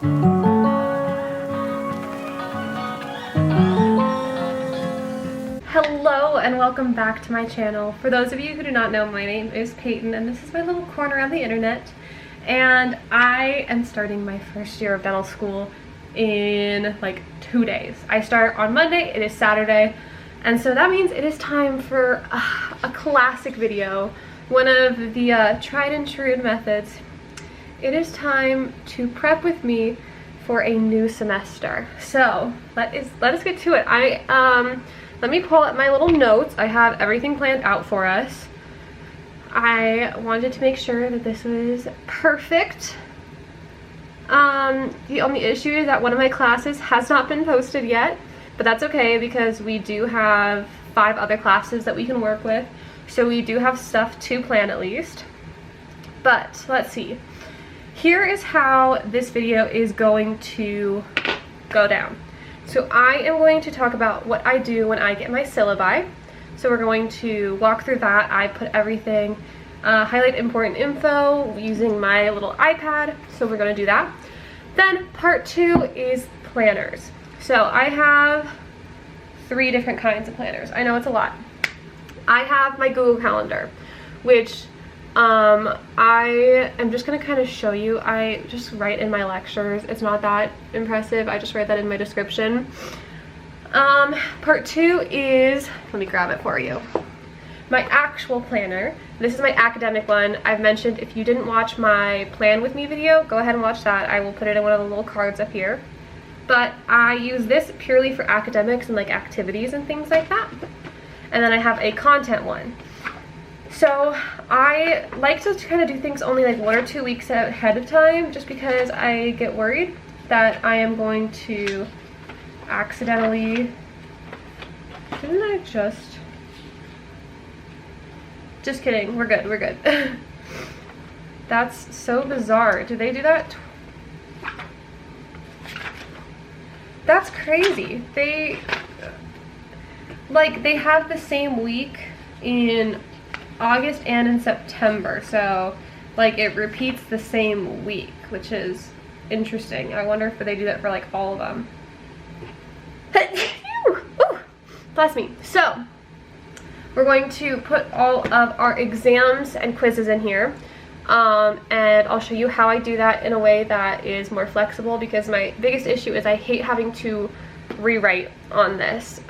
Hello and welcome back to my channel. For those of you who do not know, my name is Peyton and this is my little corner on the internet. And I am starting my first year of dental school in like 2 days. I start on Monday, it is Saturday, and so that means it is time for a classic video, one of the tried and true methods. It is time to prep with me for a new semester. So let us get to it. Let me pull up my little notes. I have everything planned out for us. I wanted to make sure that this was perfect. The only issue is that one of my classes has not been posted yet, but that's okay because we do have 5 other classes that we can work with. So we do have stuff to plan at least. But let's see. Here is how this video is going to go down. So I am going to talk about what I do when I get my syllabi. So we're going to walk through that. I put everything, highlight important info using my little iPad. So we're going to do that. Then part 2 is planners. So I have 3 different kinds of planners. I know it's a lot. I have my Google Calendar, which I am just going to kind of show you. I just write in my lectures. It's not that impressive. I just write that in my description. Part 2 is, let me grab it for you, my actual planner. This is my academic one. I've mentioned if you didn't watch my plan with me video, go ahead and watch that. I will put it in one of the little cards up here. But I use this purely for academics and like activities and things like that. And then I have a content one. So I like to kind of do things only like 1 or 2 weeks ahead of time, just because I get worried that I am going to accidentally, didn't I just kidding, we're good. That's so bizarre. Did they do that? That's crazy. They have the same week in August and in September, so like it repeats the same week, which is interesting. I wonder if they do that for like all of them. Bless me. So we're going to put all of our exams and quizzes in here, and I'll show you how I do that in a way that is more flexible, because my biggest issue is I hate having to rewrite on this.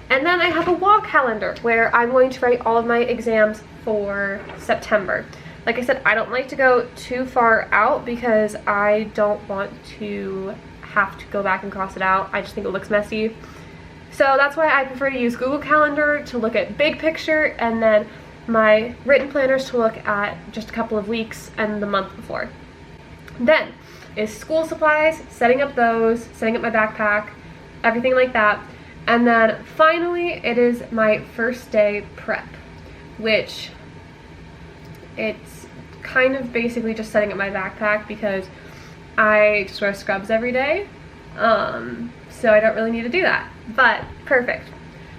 And then I have a wall calendar where I'm going to write all of my exams for September. Like I said, I don't like to go too far out because I don't want to have to go back and cross it out. I just think it looks messy. So that's why I prefer to use Google Calendar to look at big picture, and then my written planners to look at just a couple of weeks and the month before. Then is school supplies, setting up those, setting up my backpack, everything like that. And then finally, it is my first day prep, which it's kind of basically just setting up my backpack because I just wear scrubs every day. So I don't really need to do that, but perfect.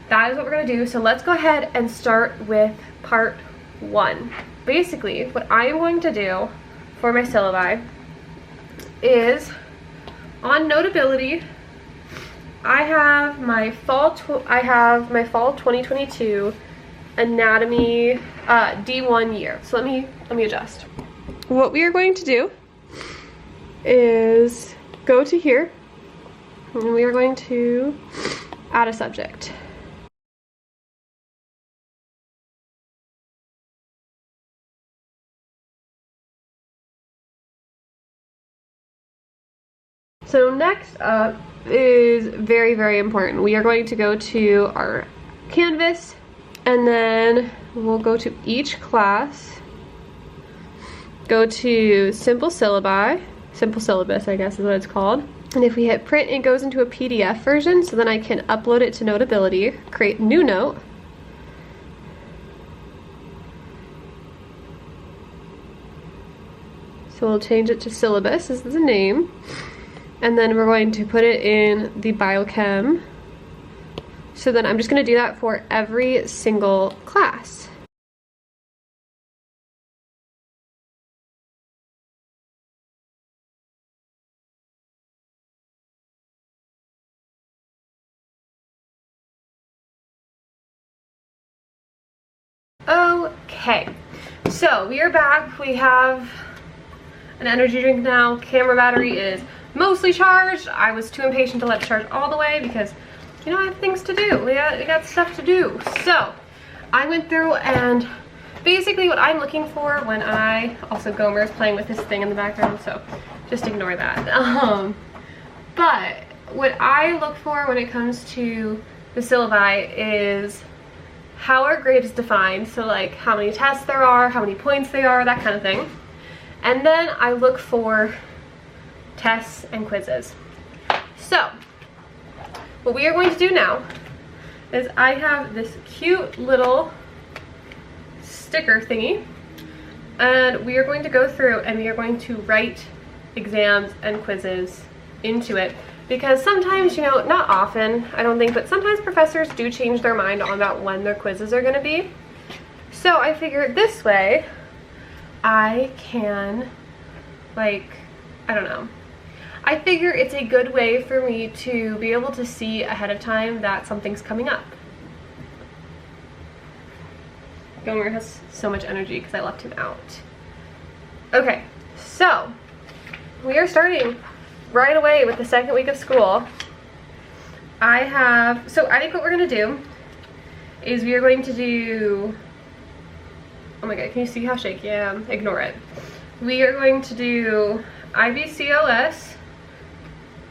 That is what we're gonna do. So let's go ahead and start with part 1. Basically, what I am going to do for my syllabi is on Notability, I have my fall 2022 anatomy D1 year. So let me adjust. What we are going to do is go to here, and we are going to add a subject. So next up is very, very important. We are going to go to our Canvas, and then we'll go to each class, go to simple syllabus, I guess is what it's called. And if we hit print, it goes into a PDF version, so then I can upload it to Notability, create new note, so we'll change it to syllabus as the name. And then we're going to put it in the biochem. So then I'm just going to do that for every single class. Okay, so we are back. We have an energy drink now. Camera battery is mostly charged. I was too impatient to let it charge all the way because, you know, I have things to do. We got stuff to do. So I went through and basically what I'm looking for when also Gomer is playing with this thing in the background, so just ignore that. But what I look for when it comes to the syllabi is how our grade is defined, so like how many tests there are, how many points they are, that kind of thing. And then I look for tests and quizzes. So what we are going to do now is I have this cute little sticker thingy, and we are going to go through and we are going to write exams and quizzes into it, because sometimes, you know, not often, I don't think, but sometimes professors do change their mind on about when their quizzes are going to be. So I figured this way I can, like, I don't know, I figure it's a good way for me to be able to see ahead of time that something's coming up. Gomer has so much energy because I left him out. Okay, so we are starting right away with the second week of school. So I think what we're gonna do is we are going to do, oh my god, can you see how shaky I am? Ignore it. We are going to do IBCLS,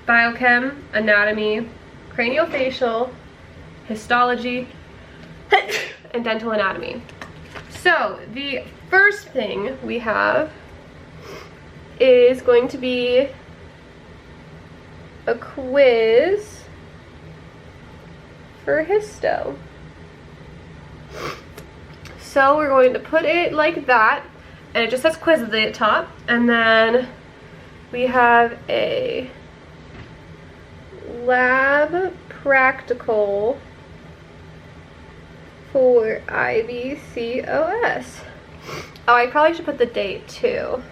biochem, anatomy, craniofacial, histology, and dental anatomy. So the first thing we have is going to be a quiz for histo. So we're going to put it like that, and it just says quiz at the top, and then we have a lab practical for IBCOS. Oh, I probably should put the date too.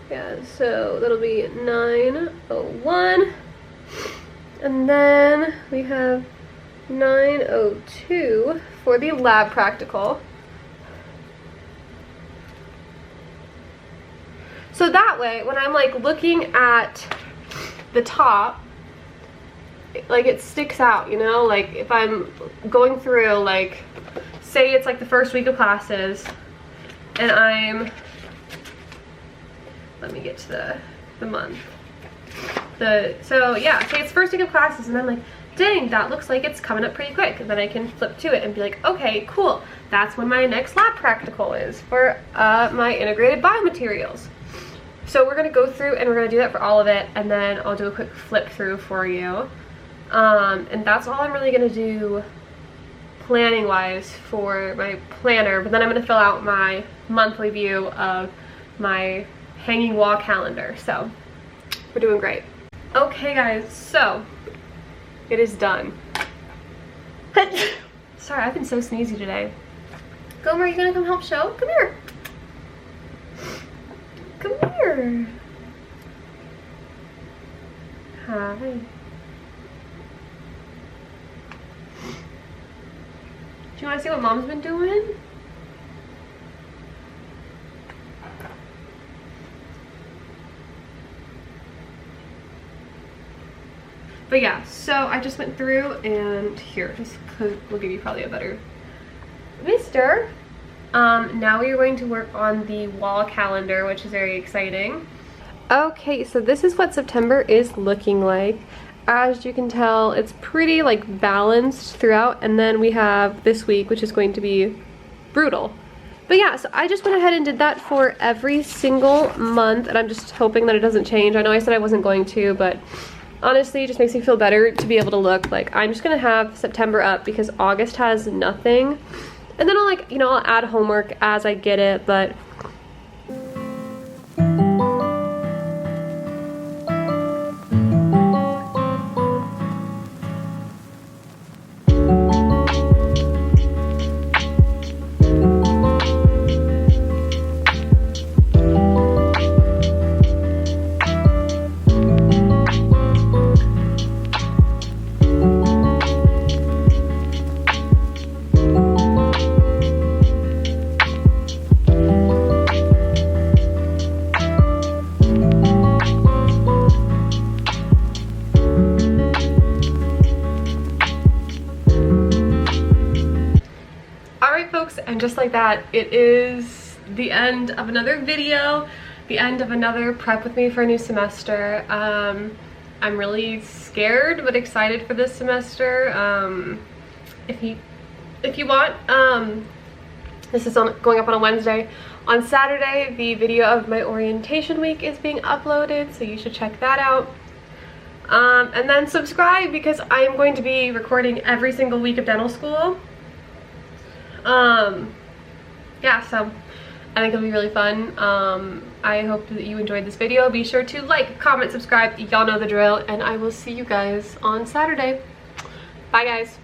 Yeah, so that'll be 9/01, and then we have 9/02 for the lab practical. So that way, when I'm like looking at the top, like it sticks out, you know, like if I'm going through, like say it's like the first week of classes and let me get to the month. So yeah, say it's first week of classes and I'm like, dang, that looks like it's coming up pretty quick. And then I can flip to it and be like, okay, cool. That's when my next lab practical is for my integrated biomaterials. So we're gonna go through and we're gonna do that for all of it, and then I'll do a quick flip through for you. And that's all I'm really gonna do planning wise for my planner, but then I'm gonna fill out my monthly view of my hanging wall calendar. So we're doing great. Okay guys, so it is done. Sorry, I've been so sneezy today. Gomer, are you gonna come help show? Come here. Come here. Hi. Do you want to see what Mom's been doing? But yeah, so I just went through and here, just we'll give you probably a better mister. Now we are going to work on the wall calendar, which is very exciting. Okay, so this is what September is looking like. As you can tell, it's pretty like balanced throughout, and then we have this week, which is going to be brutal. But yeah, so I just went ahead and did that for every single month, and I'm just hoping that it doesn't change. I know I said I wasn't going to, but honestly, it just makes me feel better to be able to look. Like, I'm just gonna have September up because August has nothing. And then I'll, like, you know, I'll add homework as I get it, but just like that, it is the end of another video, the end of another prep with me for a new semester. I'm really scared but excited for this semester. If you want, this is going up on a Wednesday. On Saturday, the video of my orientation week is being uploaded, so you should check that out. And then subscribe, because I am going to be recording every single week of dental school. Yeah, so I think it'll be really fun. I hope that you enjoyed this video. Be sure to like, comment, subscribe. Y'all know the drill, and I will see you guys on Saturday. Bye, guys.